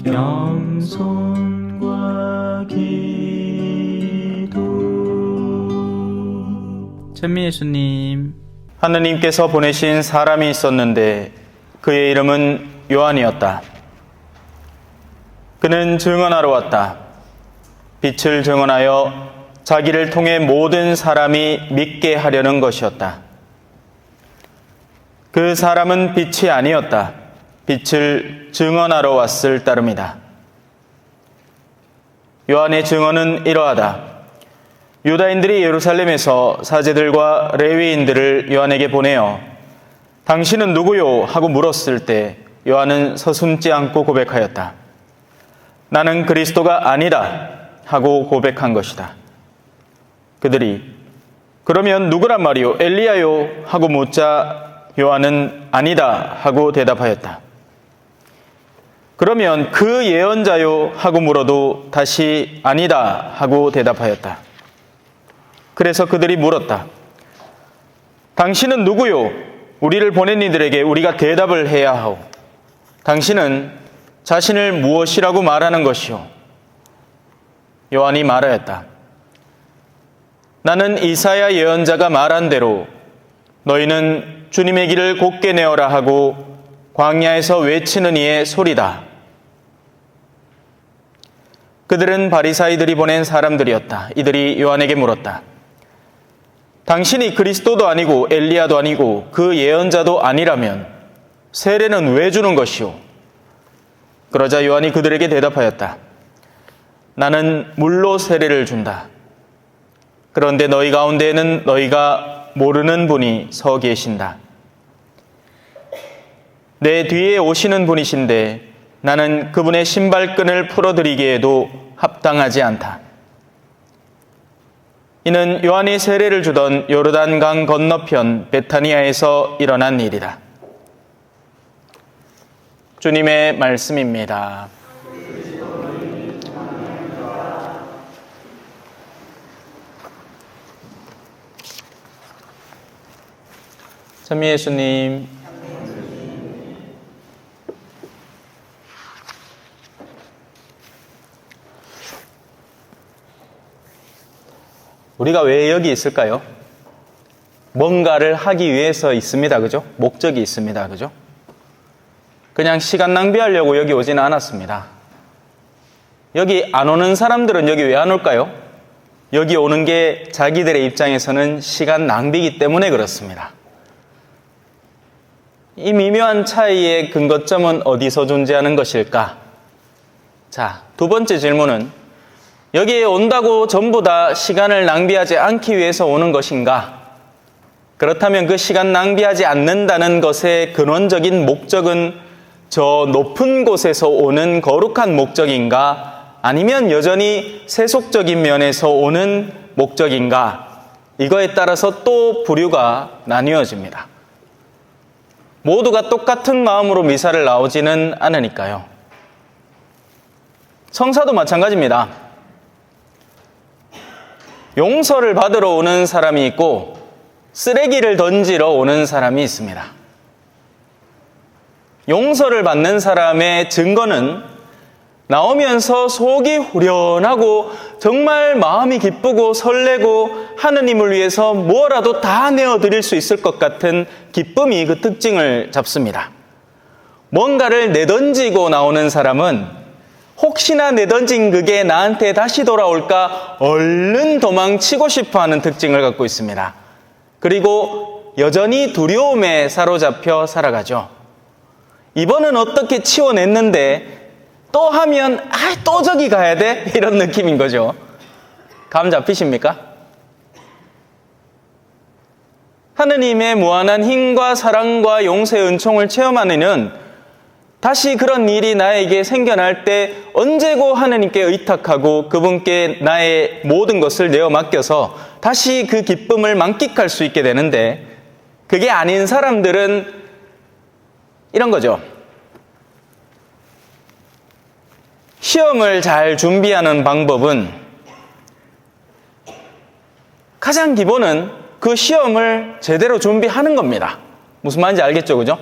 겸손과 기도. 찬미 예수님. 하느님께서 보내신 사람이 있었는데 그의 이름은 요한이었다. 그는 증언하러 왔다. 빛을 증언하여 자기를 통해 모든 사람이 믿게 하려는 것이었다. 그 사람은 빛이 아니었다. 빛을 증언하러 왔을 따름이다. 요한의 증언은 이러하다. 유다인들이 예루살렘에서 사제들과 레위인들을 요한에게 보내어 당신은 누구요? 하고 물었을 때 요한은 서슴지 않고 고백하였다. 나는 그리스도가 아니다 하고 고백한 것이다. 그들이 그러면 누구란 말이요? 엘리야요? 하고 묻자 요한은 아니다 하고 대답하였다. 그러면 그 예언자요? 하고 물어도 다시 아니다 하고 대답하였다. 그래서 그들이 물었다. 당신은 누구요? 우리를 보낸 이들에게 우리가 대답을 해야 하오. 당신은 자신을 무엇이라고 말하는 것이오? 요한이 말하였다. 나는 이사야 예언자가 말한 대로 너희는 주님의 길을 곧게 내어라 하고 광야에서 외치는 이의 소리다. 그들은 바리사이들이 보낸 사람들이었다. 이들이 요한에게 물었다. 당신이 그리스도도 아니고 엘리야도 아니고 그 예언자도 아니라면 세례는 왜 주는 것이오? 그러자 요한이 그들에게 대답하였다. 나는 물로 세례를 준다. 그런데 너희 가운데에는 너희가 모르는 분이 서 계신다. 내 뒤에 오시는 분이신데 나는 그분의 신발끈을 풀어드리기에도 합당하지 않다. 이는 요한이 세례를 주던 요르단강 건너편 베타니아에서 일어난 일이다. 주님의 말씀입니다. 찬미 예수님. 우리가 왜 여기 있을까요? 뭔가를 하기 위해서 있습니다. 그죠? 목적이 있습니다. 그죠? 그냥 시간 낭비하려고 여기 오지는 않았습니다. 여기 안 오는 사람들은 여기 왜 안 올까요? 여기 오는 게 자기들의 입장에서는 시간 낭비이기 때문에 그렇습니다. 이 미묘한 차이의 근거점은 어디서 존재하는 것일까? 자, 두 번째 질문은 여기에 온다고 전부 다 시간을 낭비하지 않기 위해서 오는 것인가? 그렇다면 그 시간 낭비하지 않는다는 것의 근원적인 목적은 저 높은 곳에서 오는 거룩한 목적인가? 아니면 여전히 세속적인 면에서 오는 목적인가? 이거에 따라서 또 부류가 나뉘어집니다. 모두가 똑같은 마음으로 미사를 나오지는 않으니까요. 성사도 마찬가지입니다. 용서를 받으러 오는 사람이 있고 쓰레기를 던지러 오는 사람이 있습니다. 용서를 받는 사람의 증거는 나오면서 속이 후련하고 정말 마음이 기쁘고 설레고 하느님을 위해서 뭐라도 다 내어드릴 수 있을 것 같은 기쁨이 그 특징을 잡습니다. 뭔가를 내던지고 나오는 사람은 혹시나 내던진 그게 나한테 다시 돌아올까 얼른 도망치고 싶어하는 특징을 갖고 있습니다. 그리고 여전히 두려움에 사로잡혀 살아가죠. 이번은 어떻게 치워냈는데 또 하면 또 저기 가야 돼? 이런 느낌인 거죠. 감 잡히십니까? 하느님의 무한한 힘과 사랑과 용서의 은총을 체험하는 이는 다시 그런 일이 나에게 생겨날 때 언제고 하느님께 의탁하고 그분께 나의 모든 것을 내어 맡겨서 다시 그 기쁨을 만끽할 수 있게 되는데, 그게 아닌 사람들은 이런 거죠. 시험을 잘 준비하는 방법은 가장 기본은 그 시험을 제대로 준비하는 겁니다. 무슨 말인지 알겠죠? 그죠?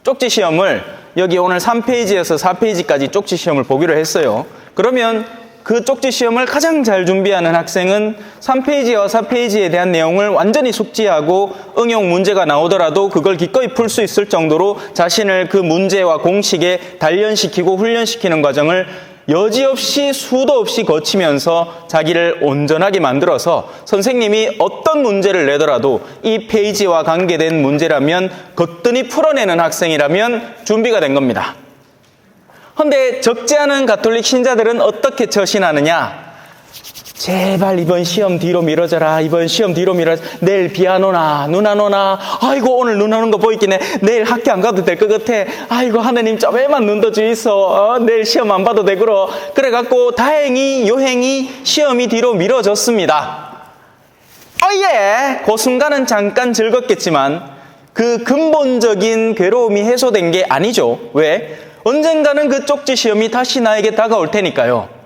쪽지 시험을 여기 오늘 3페이지에서 4페이지까지 쪽지 시험을 보기로 했어요. 그러면 그 쪽지 시험을 가장 잘 준비하는 학생은 3페이지와 4페이지에 대한 내용을 완전히 숙지하고 응용 문제가 나오더라도 그걸 기꺼이 풀 수 있을 정도로 자신을 그 문제와 공식에 단련시키고 훈련시키는 과정을 여지없이 수도 없이 거치면서 자기를 온전하게 만들어서 선생님이 어떤 문제를 내더라도 이 페이지와 관계된 문제라면 거뜬히 풀어내는 학생이라면 준비가 된 겁니다. 그런데 적지 않은 가톨릭 신자들은 어떻게 처신하느냐? 제발 이번 시험 뒤로 미뤄져라. 이번 시험 뒤로 미뤄져. 내일 비 안 오나? 눈 안 오나? 아이고 오늘 눈 오는 거 보이긴 해. 내일 학교 안 가도 될 것 같아. 아이고 하느님 쪼매만 눈 더 주이소. 내일 시험 안 봐도 되구러. 그래갖고 다행히 요행히 시험이 뒤로 미뤄졌습니다. 예. 그 순간은 잠깐 즐겁겠지만 그 근본적인 괴로움이 해소된 게 아니죠. 왜? 언젠가는 그 쪽지 시험이 다시 나에게 다가올 테니까요.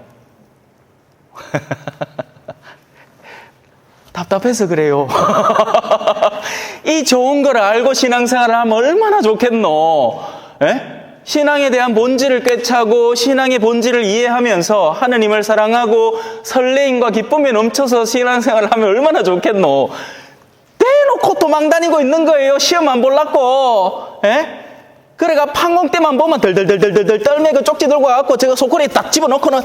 답답해서 그래요. 이 좋은 걸 알고 신앙생활을 하면 얼마나 좋겠노. 에? 신앙에 대한 본질을 꿰차고 신앙의 본질을 이해하면서 하느님을 사랑하고 설레임과 기쁨에 넘쳐서 신앙생활을 하면 얼마나 좋겠노. 대놓고 도망다니고 있는 거예요. 시험 안 볼라고. 에? 그래가 판공 때만 보면 덜덜덜덜덜 떨매고 쪽지 들고 와갖고 제가 소쿠리에 딱 집어넣고는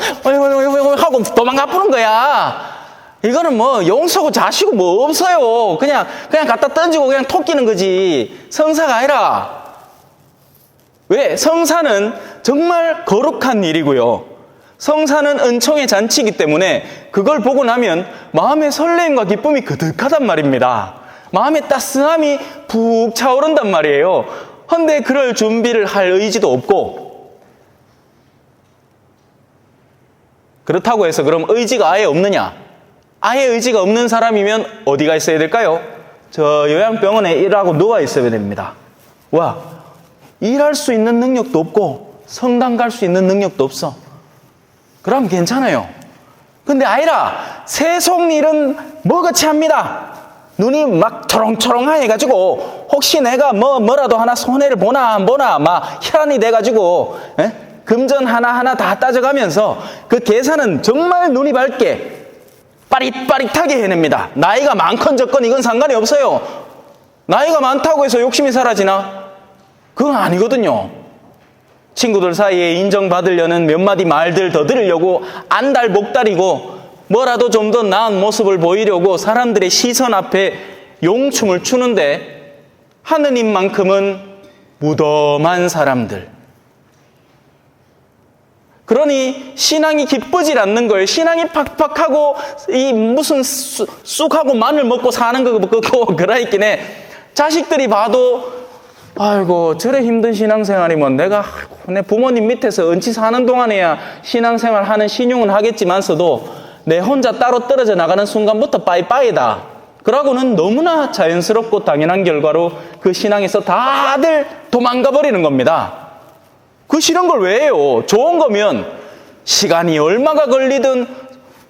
하고 도망가 뿌는 거야. 이거는 뭐 용서고 자시고 뭐 없어요. 그냥 갖다 던지고 그냥 토끼는 거지. 성사가 아니라. 왜? 성사는 정말 거룩한 일이고요. 성사는 은총의 잔치이기 때문에 그걸 보고 나면 마음의 설레임과 기쁨이 그득하단 말입니다. 마음의 따스함이 푹 차오른단 말이에요. 근데 그럴 준비를 할 의지도 없고, 그렇다고 해서 그럼 의지가 아예 없느냐? 아예 의지가 없는 사람이면 어디가 있어야 될까요? 저 요양병원에 일하고 누워 있어야 됩니다. 와, 일할 수 있는 능력도 없고 성당 갈 수 있는 능력도 없어. 그럼 괜찮아요. 근데 아니라 세속 일은 뭐같이 합니다. 눈이 막 초롱초롱하 해가지고 혹시 내가 뭐라도 하나 손해를 보나 안 보나 막 혈안이 돼가지고 금전 하나하나 다 따져가면서 그 계산은 정말 눈이 밝게 빠릿빠릿하게 해냅니다. 나이가 많건 적건 이건 상관이 없어요. 나이가 많다고 해서 욕심이 사라지나? 그건 아니거든요. 친구들 사이에 인정받으려는 몇 마디 말들 더 들으려고 안달복달이고 뭐라도 좀 더 나은 모습을 보이려고 사람들의 시선 앞에 용춤을 추는데 하느님만큼은 무덤한 사람들. 그러니 신앙이 기쁘질 않는 거예요. 신앙이 팍팍하고 이 무슨 쑥하고 마늘 먹고 사는 거 같고 그러있긴 해. 자식들이 봐도 아이고 저래 힘든 신앙생활이면 내가 내 부모님 밑에서 은치 사는 동안에야 신앙생활 하는 신용은 하겠지만서도 내 혼자 따로 떨어져 나가는 순간부터 빠이빠이다. 그러고는 너무나 자연스럽고 당연한 결과로 그 신앙에서 다들 도망가 버리는 겁니다. 그 싫은 걸 왜 해요? 좋은 거면 시간이 얼마가 걸리든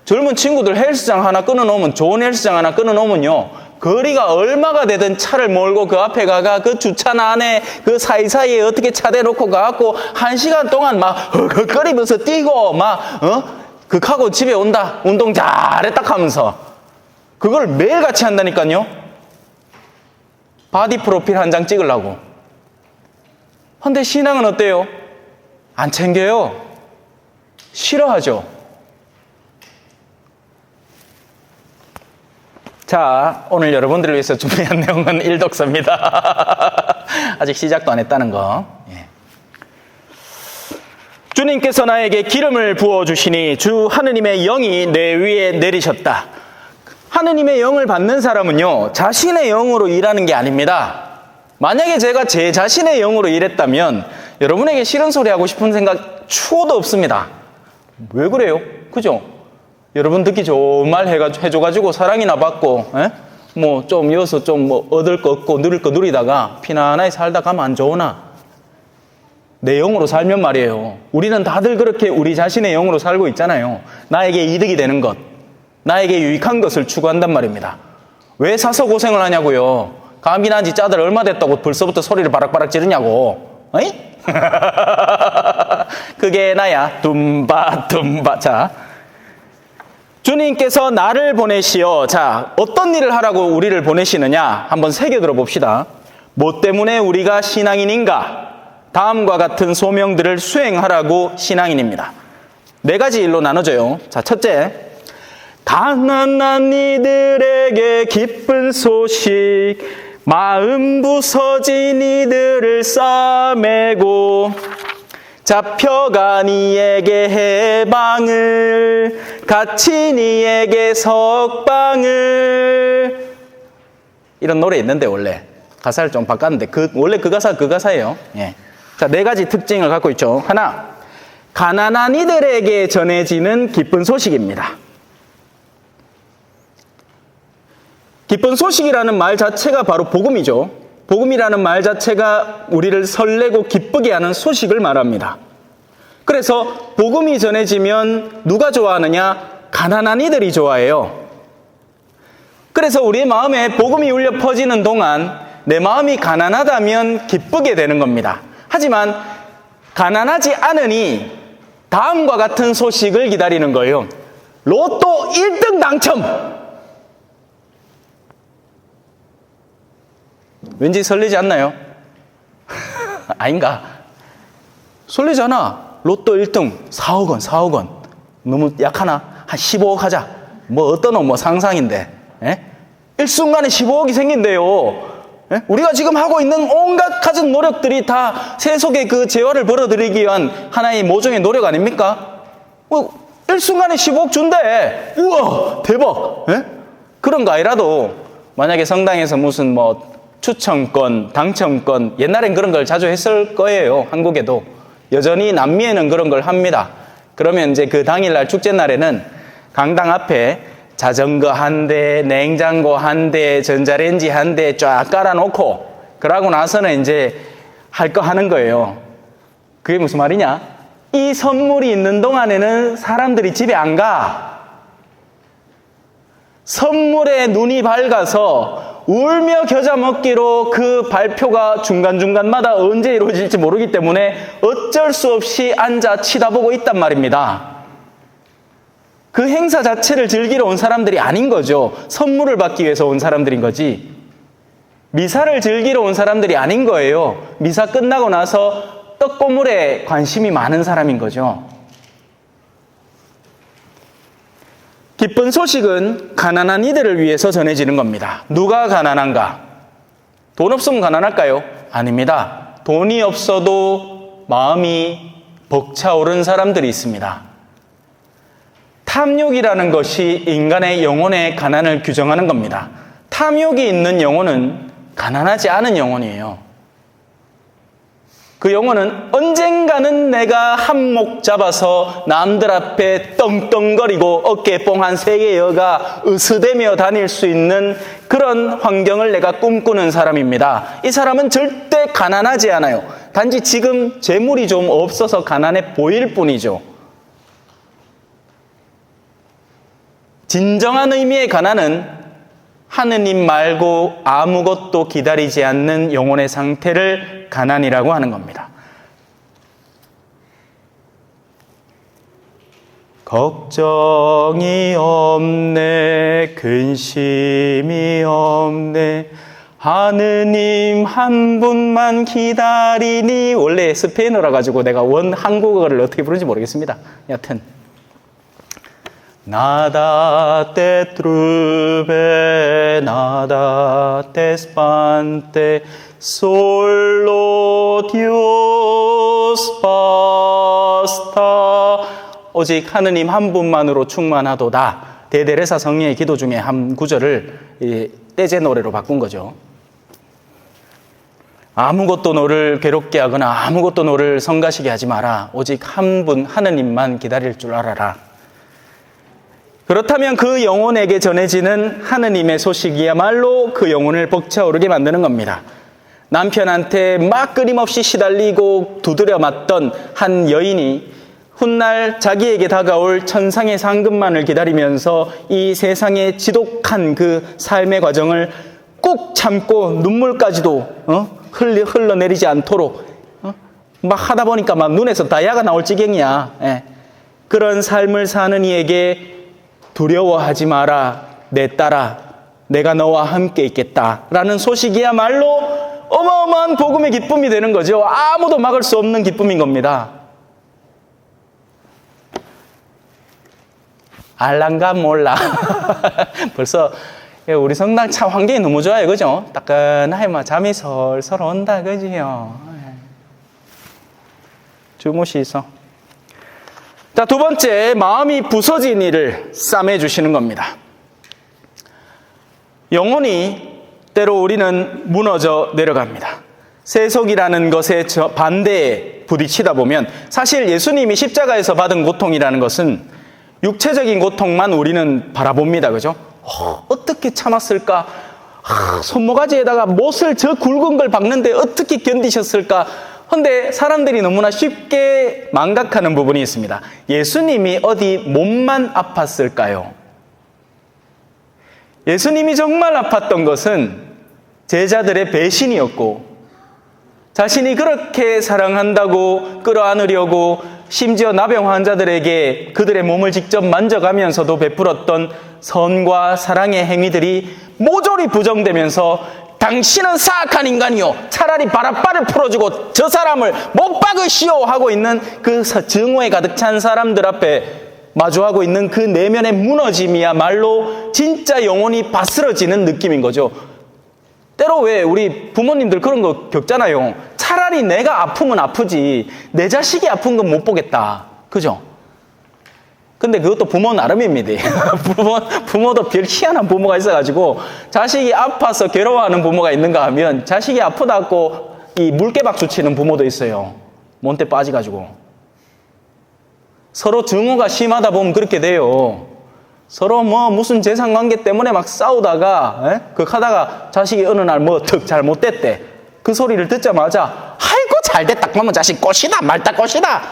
젊은 친구들 헬스장 하나 끊어놓으면 좋은 헬스장 하나 끊어놓으면요. 거리가 얼마가 되든 차를 몰고 그 앞에 가가 그 주차나 안에 그 사이사이에 어떻게 차 대놓고 가갖고 1시간 동안 막 헉헉거리면서 뛰고 막 극하고 집에 온다. 운동 잘했다 하면서. 그걸 매일같이 한다니까요. 바디 프로필 한 장 찍으려고. 근데 신앙은 어때요? 안 챙겨요. 싫어하죠. 자, 오늘 여러분들을 위해서 준비한 내용은 일독서입니다. 아직 시작도 안 했다는 거. 예. 주님께서 나에게 기름을 부어주시니 주 하느님의 영이 내 위에 내리셨다. 하느님의 영을 받는 사람은요, 자신의 영으로 일하는 게 아닙니다. 만약에 제가 제 자신의 영으로 일했다면 여러분에게 싫은 소리 하고 싶은 생각 추호도 없습니다. 왜 그래요? 그죠? 여러분 듣기 좋은 말 해줘가지고 사랑이나 받고, 뭐 좀 이어서 좀 뭐 얻을 거 얻고 누릴 거 누리다가 편안하게 살다 가면 안 좋으나? 내 영으로 살면 말이에요. 우리는 다들 그렇게 우리 자신의 영으로 살고 있잖아요. 나에게 이득이 되는 것, 나에게 유익한 것을 추구한단 말입니다. 왜 사서 고생을 하냐고요. 감기 난 지 짜들 얼마 됐다고 벌써부터 소리를 바락바락 지르냐고. 어이? 그게 나야. 둠바 둠바. 자, 주님께서 나를 보내시어. 자, 어떤 일을 하라고 우리를 보내시느냐 한번 새겨들어 봅시다. 뭐 때문에 우리가 신앙인인가? 다음과 같은 소명들을 수행하라고 신앙인입니다. 4가지 일로 나눠져요. 자, 첫째, 가난한 이들에게 기쁜 소식, 마음 부서진 이들을 싸매고, 잡혀간 이에게 해방을, 갇힌 이에게 석방을. 이런 노래 있는데 원래 가사를 좀 바꿨는데 원래 그 가사예요. 예. 자, 4가지 특징을 갖고 있죠. 하나, 가난한 이들에게 전해지는 기쁜 소식입니다. 기쁜 소식이라는 말 자체가 바로 복음이죠. 복음이라는 말 자체가 우리를 설레고 기쁘게 하는 소식을 말합니다. 그래서 복음이 전해지면 누가 좋아하느냐? 가난한 이들이 좋아해요. 그래서 우리의 마음에 복음이 울려 퍼지는 동안 내 마음이 가난하다면 기쁘게 되는 겁니다. 하지만 가난하지 않으니 다음과 같은 소식을 기다리는 거예요. 로또 1등 당첨! 왠지 설레지 않나요? 아닌가? 설레잖아. 로또 1등 4억 원, 4억 원. 너무 약하나? 한 15억 하자. 뭐 어떤 놈, 뭐 상상인데. 예? 일순간에 15억이 생긴대요. 예? 우리가 지금 하고 있는 온갖 가진 노력들이 다 세속의 그 재화를 벌어들이기 위한 하나의 모종의 노력 아닙니까? 일순간에 15억 준대. 우와, 대박. 예? 그런 거 아니라도 만약에 성당에서 무슨 뭐 추첨권, 당첨권, 옛날엔 그런 걸 자주 했을 거예요. 한국에도. 여전히 남미에는 그런 걸 합니다. 그러면 이제 그 당일날 축제날에는 강당 앞에 자전거 한 대, 냉장고 한 대, 전자레인지 한 대 쫙 깔아놓고 그러고 나서는 이제 할 거 하는 거예요. 그게 무슨 말이냐? 이 선물이 있는 동안에는 사람들이 집에 안 가. 선물에 눈이 밝아서 울며 겨자 먹기로 그 발표가 중간중간마다 언제 이루어질지 모르기 때문에 어쩔 수 없이 앉아 치다보고 있단 말입니다. 그 행사 자체를 즐기러 온 사람들이 아닌 거죠. 선물을 받기 위해서 온 사람들인 거지. 미사를 즐기러 온 사람들이 아닌 거예요. 미사 끝나고 나서 떡고물에 관심이 많은 사람인 거죠. 기쁜 소식은 가난한 이들을 위해서 전해지는 겁니다. 누가 가난한가? 돈 없으면 가난할까요? 아닙니다. 돈이 없어도 마음이 벅차오른 사람들이 있습니다. 탐욕이라는 것이 인간의 영혼의 가난을 규정하는 겁니다. 탐욕이 있는 영혼은 가난하지 않은 영혼이에요. 그 영혼은 언젠가는 내가 한몫 잡아서 남들 앞에 떵떵거리고 어깨에 뽕 한 3개 여가 으스대며 다닐 수 있는 그런 환경을 내가 꿈꾸는 사람입니다. 이 사람은 절대 가난하지 않아요. 단지 지금 재물이 좀 없어서 가난해 보일 뿐이죠. 진정한 의미의 가난은 하느님 말고 아무것도 기다리지 않는 영혼의 상태를 가난이라고 하는 겁니다. 걱정이 없네, 근심이 없네, 하느님 한 분만 기다리니. 원래 스페인어라 가지고 내가 한국어를 어떻게 부르는지 모르겠습니다. 여튼 Nada te turbe, nada te espante, solo Dios basta. 오직 하느님 한 분만으로 충만하도다. 대데레사 성령의 기도 중에 한 구절을 떼제 노래로 바꾼 거죠. 아무것도 너를 괴롭게 하거나 아무것도 너를 성가시게 하지 마라. 오직 한 분 하느님만 기다릴 줄 알아라. 그렇다면 그 영혼에게 전해지는 하느님의 소식이야말로 그 영혼을 벅차오르게 만드는 겁니다. 남편한테 막 끊임없이 시달리고 두드려 맞던 한 여인이 훗날 자기에게 다가올 천상의 상급만을 기다리면서 이 세상의 지독한 그 삶의 과정을 꾹 참고 눈물까지도 흘러내리지 않도록 막 하다 보니까 막 눈에서 다이아가 나올 지경이야. 예. 그런 삶을 사는 이에게 두려워하지 마라, 내 딸아, 내가 너와 함께 있겠다라는 소식이야말로 어마어마한 복음의 기쁨이 되는 거죠. 아무도 막을 수 없는 기쁨인 겁니다. 알란가 몰라. 벌써 우리 성당 참 환경이 너무 좋아요, 그죠? 따끈하게 막 잠이 솔솔 온다, 그지요? 주무시소. 자, 두 번째, 마음이 부서진 이를 싸매주시는 겁니다. 영혼이 때로 우리는 무너져 내려갑니다. 세속이라는 것의 반대에 부딪히다 보면 사실 예수님이 십자가에서 받은 고통이라는 것은 육체적인 고통만 우리는 바라봅니다. 그죠? 어떻게 참았을까? 손모가지에다가 못을 저 굵은 걸 박는데 어떻게 견디셨을까? 그런데 사람들이 너무나 쉽게 망각하는 부분이 있습니다. 예수님이 어디 몸만 아팠을까요? 예수님이 정말 아팠던 것은 제자들의 배신이었고, 자신이 그렇게 사랑한다고 끌어안으려고 심지어 나병 환자들에게 그들의 몸을 직접 만져가면서도 베풀었던 선과 사랑의 행위들이 모조리 부정되면서 당신은 사악한 인간이요, 차라리 바라바를 풀어주고 저 사람을 못 박으시오 하고 있는 그 증오에 가득 찬 사람들 앞에 마주하고 있는 그 내면의 무너짐이야말로 진짜 영혼이 바스러지는 느낌인 거죠. 때로 왜 우리 부모님들 그런 거 겪잖아요. 차라리 내가 아프면 아프지 내 자식이 아픈 건 못 보겠다. 그죠? 근데 그것도 부모 나름입니다. 부모도 별 희한한 부모가 있어가지고 자식이 아파서 괴로워하는 부모가 있는가 하면 자식이 아프다고 이 물개박수 치는 부모도 있어요. monte 빠지가지고. 서로 증오가 심하다 보면 그렇게 돼요. 서로 무슨 재산관계 때문에 막 싸우다가 극하다가 자식이 어느 날 득 잘못됐대. 그 소리를 듣자마자 아이고 잘됐다 그러면 자식 꽃이다 말다 꽃이다.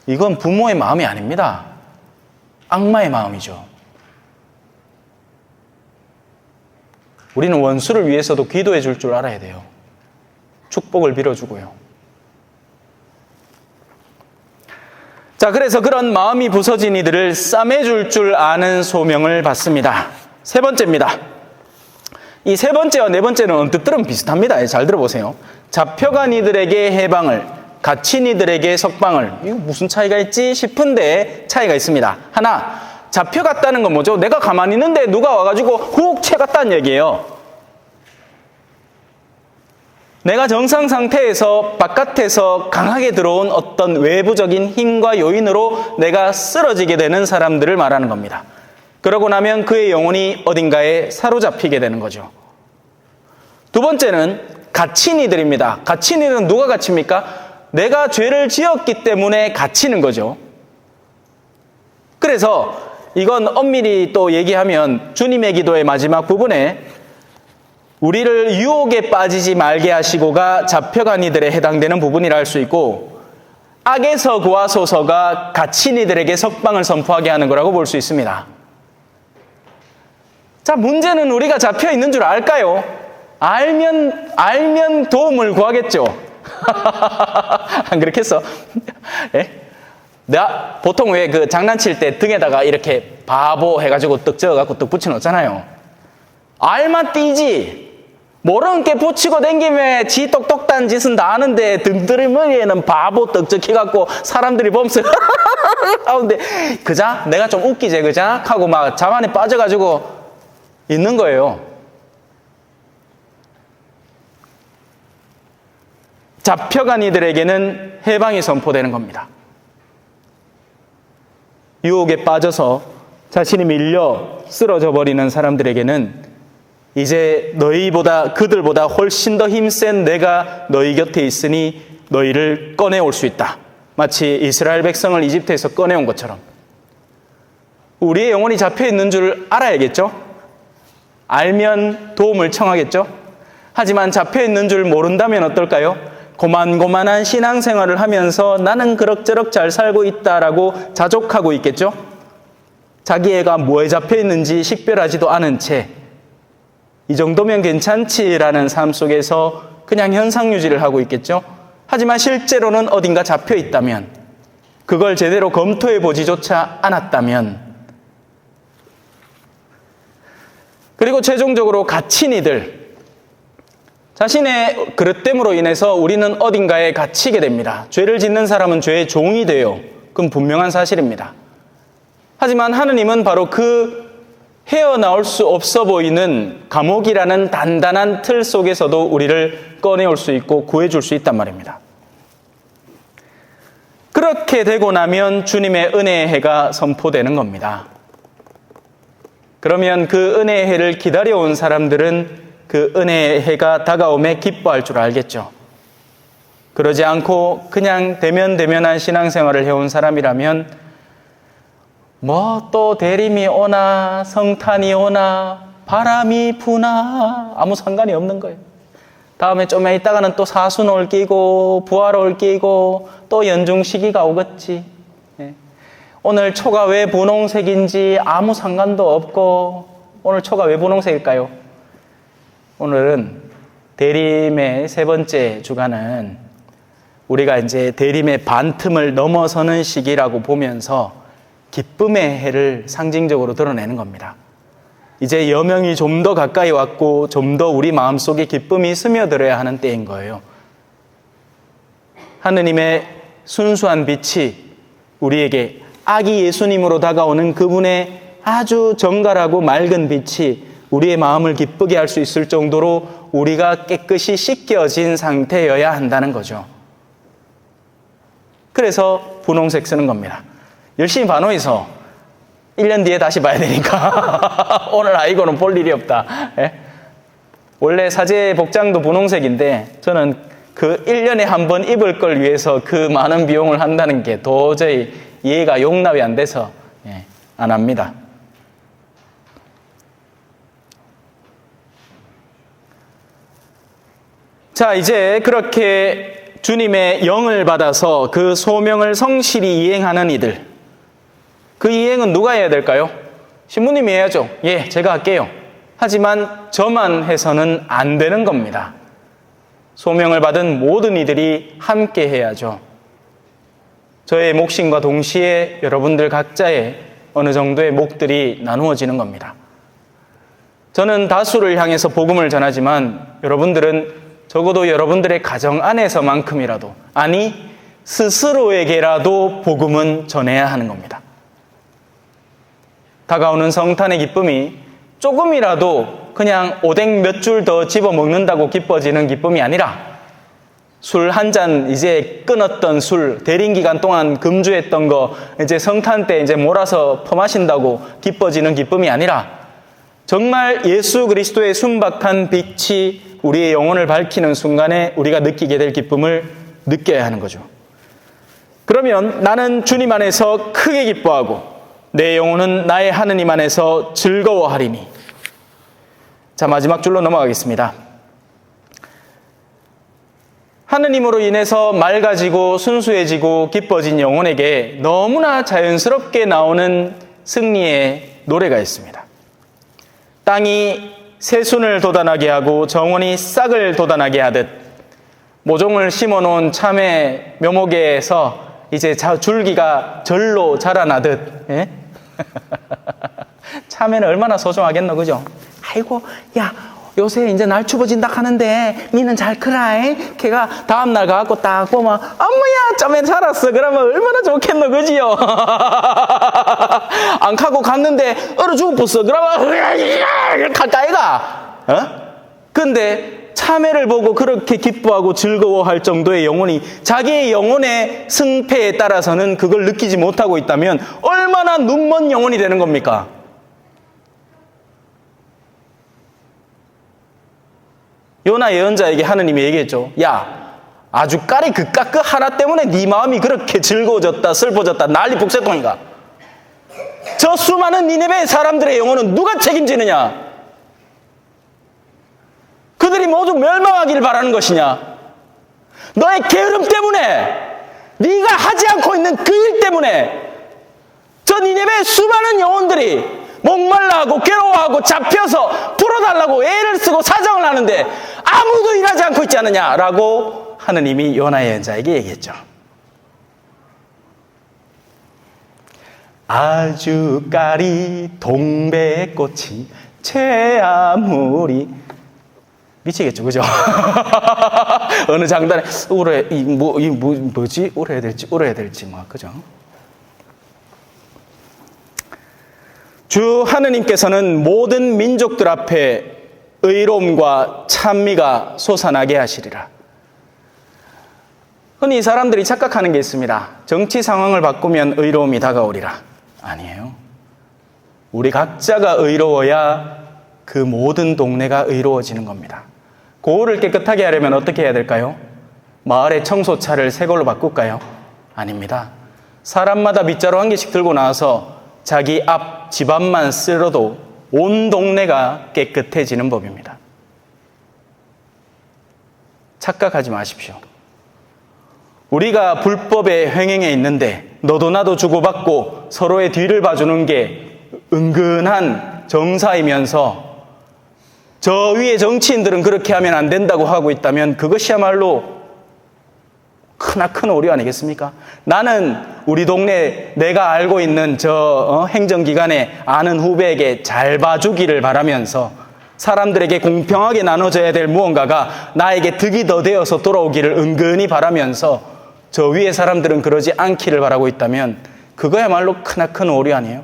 이건 부모의 마음이 아닙니다. 악마의 마음이죠. 우리는 원수를 위해서도 기도해 줄 줄 알아야 돼요. 축복을 빌어주고요. 자, 그래서 그런 마음이 부서진 이들을 싸매줄 줄 아는 소명을 받습니다. 세 번째입니다. 이 세 번째와 네 번째는 언뜻 들으면 비슷합니다. 잘 들어보세요. 잡혀간 이들에게 해방을, 갇힌 이들에게 석방을. 이거 무슨 차이가 있지 싶은데 차이가 있습니다. 하나, 잡혀갔다는 건 뭐죠? 내가 가만히 있는데 누가 와가지고 훅 채갔다는 얘기예요. 내가 정상 상태에서 바깥에서 강하게 들어온 어떤 외부적인 힘과 요인으로 내가 쓰러지게 되는 사람들을 말하는 겁니다. 그러고 나면 그의 영혼이 어딘가에 사로잡히게 되는 거죠. 두 번째는 갇힌 이들입니다. 갇힌 이들은 누가 갇힙니까? 내가 죄를 지었기 때문에 갇히는 거죠. 그래서 이건 엄밀히 또 얘기하면 주님의 기도의 마지막 부분에 우리를 유혹에 빠지지 말게 하시고가 잡혀간 이들에 해당되는 부분이라 할 수 있고, 악에서 구하소서가 갇힌 이들에게 석방을 선포하게 하는 거라고 볼 수 있습니다. 자, 문제는 우리가 잡혀 있는 줄 알까요? 알면 도움을 구하겠죠. 안 그렇겠어? 예? 내가 보통 왜 그 장난칠 때 등에다가 이렇게 바보 해가지고 떡 적어갖고 떡 붙여놓잖아요. 알만 띄지. 모르는 게 붙이고 댕기면 지 똑똑한 짓은 다 아는데 등드리머리에는 바보 떡 적혀갖고 사람들이 보면서 하는데 그자? 내가 좀 웃기지 그자? 하고 막 자만에 빠져가지고 있는 거예요. 잡혀간 이들에게는 해방이 선포되는 겁니다. 유혹에 빠져서 자신이 밀려 쓰러져 버리는 사람들에게는 이제 그들보다 훨씬 더 힘센 내가 너희 곁에 있으니 너희를 꺼내올 수 있다. 마치 이스라엘 백성을 이집트에서 꺼내온 것처럼. 우리의 영혼이 잡혀 있는 줄 알아야겠죠? 알면 도움을 청하겠죠? 하지만 잡혀 있는 줄 모른다면 어떨까요? 고만고만한 신앙생활을 하면서 나는 그럭저럭 잘 살고 있다라고 자족하고 있겠죠? 자기 애가 뭐에 잡혀 있는지 식별하지도 않은 채 이 정도면 괜찮지라는 삶 속에서 그냥 현상 유지를 하고 있겠죠? 하지만 실제로는 어딘가 잡혀 있다면, 그걸 제대로 검토해 보지조차 않았다면, 그리고 최종적으로 갇힌 이들, 자신의 그릇됨으로 인해서 우리는 어딘가에 갇히게 됩니다. 죄를 짓는 사람은 죄의 종이 돼요. 그건 분명한 사실입니다. 하지만 하느님은 바로 그 헤어나올 수 없어 보이는 감옥이라는 단단한 틀 속에서도 우리를 꺼내올 수 있고 구해줄 수 있단 말입니다. 그렇게 되고 나면 주님의 은혜의 해가 선포되는 겁니다. 그러면 그 은혜의 해를 기다려온 사람들은 그 은혜의 해가 다가옴에 기뻐할 줄 알겠죠. 그러지 않고 그냥 대면대면한 신앙생활을 해온 사람이라면 뭐 또 대림이 오나 성탄이 오나 바람이 부나 아무 상관이 없는 거예요. 다음에 좀 있다가는 또 사순올 끼고 부활올 끼고 또 연중 시기가 오겠지. 오늘 초가 왜 분홍색인지 아무 상관도 없고, 오늘 초가 왜 분홍색일까요? 오늘은 대림의 세 번째 주간은 우리가 이제 대림의 반틈을 넘어서는 시기라고 보면서 기쁨의 해를 상징적으로 드러내는 겁니다. 이제 여명이 좀 더 가까이 왔고 좀 더 우리 마음속에 기쁨이 스며들어야 하는 때인 거예요. 하느님의 순수한 빛이 우리에게 아기 예수님으로 다가오는 그분의 아주 정갈하고 맑은 빛이 우리의 마음을 기쁘게 할 수 있을 정도로 우리가 깨끗이 씻겨진 상태여야 한다는 거죠. 그래서 분홍색 쓰는 겁니다. 열심히 반호해서 1년 뒤에 다시 봐야 되니까 오늘 아이고는 볼 일이 없다. 예? 원래 사제 복장도 분홍색인데 저는 그 1년에 한 번 입을 걸 위해서 그 많은 비용을 한다는 게 도저히 이해가 용납이 안 돼서 안 합니다. 자, 이제 그렇게 주님의 영을 받아서 그 소명을 성실히 이행하는 이들, 그 이행은 누가 해야 될까요? 신부님이 해야죠. 예, 제가 할게요. 하지만 저만 해서는 안 되는 겁니다. 소명을 받은 모든 이들이 함께 해야죠. 저의 몫임과 동시에 여러분들 각자의 어느 정도의 몫들이 나누어지는 겁니다. 저는 다수를 향해서 복음을 전하지만 여러분들은 적어도 여러분들의 가정 안에서만큼이라도, 아니 스스로에게라도 복음은 전해야 하는 겁니다. 다가오는 성탄의 기쁨이 조금이라도 그냥 오뎅 몇 줄 더 집어먹는다고 기뻐지는 기쁨이 아니라, 술 한 잔 이제 끊었던 술, 대림 기간 동안 금주했던 거 이제 성탄 때 이제 몰아서 퍼마신다고 기뻐지는 기쁨이 아니라, 정말 예수 그리스도의 순박한 빛이 우리의 영혼을 밝히는 순간에 우리가 느끼게 될 기쁨을 느껴야 하는 거죠. 그러면 나는 주님 안에서 크게 기뻐하고 내 영혼은 나의 하느님 안에서 즐거워하리니. 자, 마지막 줄로 넘어가겠습니다. 하느님으로 인해서 맑아지고 순수해지고 기뻐진 영혼에게 너무나 자연스럽게 나오는 승리의 노래가 있습니다. 땅이 새순을 돋아나게 하고 정원이 싹을 돋아나게 하듯, 모종을 심어놓은 참외 묘목에서 이제 줄기가 절로 자라나듯, 예? 참외는 얼마나 소중하겠노, 그죠? 아이고, 야, 요새 이제 날 추워진다 하는데 니는 잘 크라잉? 걔가 다음날 가갖고 딱 보면 엄마야 참외 자랐어. 그러면 얼마나 좋겠노, 그지요? 안 가고 갔는데 얼어 죽었어. 그러면 가까이가 근데 참외를 보고 그렇게 기뻐하고 즐거워할 정도의 영혼이 자기의 영혼의 승패에 따라서는 그걸 느끼지 못하고 있다면 얼마나 눈먼 영혼이 되는 겁니까? 요나 예언자에게 하느님이 얘기했죠. 야, 아주까리 그깟 그 하나 때문에 네 마음이 그렇게 즐거워졌다 슬퍼졌다 난리 북새통인가? 저 수많은 니네베 사람들의 영혼은 누가 책임지느냐? 그들이 모두 멸망하기를 바라는 것이냐? 너의 게으름 때문에, 네가 하지 않고 있는 그 일 때문에 저 니네베 수많은 영혼들이 목말라하고 괴로워하고 잡혀서 풀어달라고 애를 쓰고 사정을 하는데 아무도 일하지 않고 있지 않느냐라고 하느님이 요나의 여자에게 얘기했죠. 아주까리 동백꽃이 채아무리. 미치겠죠, 그죠? 어느 장단에 뭐지? 울어야 될지 뭐, 그죠? 주 하느님께서는 모든 민족들 앞에 의로움과 찬미가 솟아나게 하시리라. 흔히 사람들이 착각하는 게 있습니다. 정치 상황을 바꾸면 의로움이 다가오리라. 아니에요. 우리 각자가 의로워야 그 모든 동네가 의로워지는 겁니다. 고을을 깨끗하게 하려면 어떻게 해야 될까요? 마을의 청소차를 새 걸로 바꿀까요? 아닙니다. 사람마다 빗자루 한 개씩 들고 나와서 자기 앞 집 앞만 쓸어도 온 동네가 깨끗해지는 법입니다. 착각하지 마십시오. 우리가 불법에 횡행해 있는데 너도 나도 주고받고 서로의 뒤를 봐주는 게 은근한 정사이면서 저 위에 정치인들은 그렇게 하면 안 된다고 하고 있다면 그것이야말로 크나큰 오류 아니겠습니까? 나는 우리 동네 내가 알고 있는 저 행정기관에 아는 후배에게 잘 봐주기를 바라면서 사람들에게 공평하게 나눠져야 될 무언가가 나에게 득이 더 되어서 돌아오기를 은근히 바라면서 저 위에 사람들은 그러지 않기를 바라고 있다면 그거야말로 크나큰 오류 아니에요?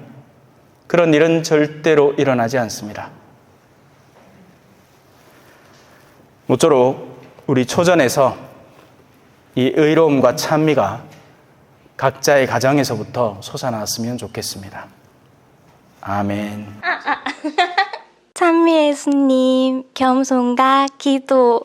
그런 일은 절대로 일어나지 않습니다. 모쪼록 우리 초전에서 이 의로움과 찬미가 각자의 가정에서부터 솟아났으면 좋겠습니다. 아멘. 찬미 예수님, 겸손과 기도.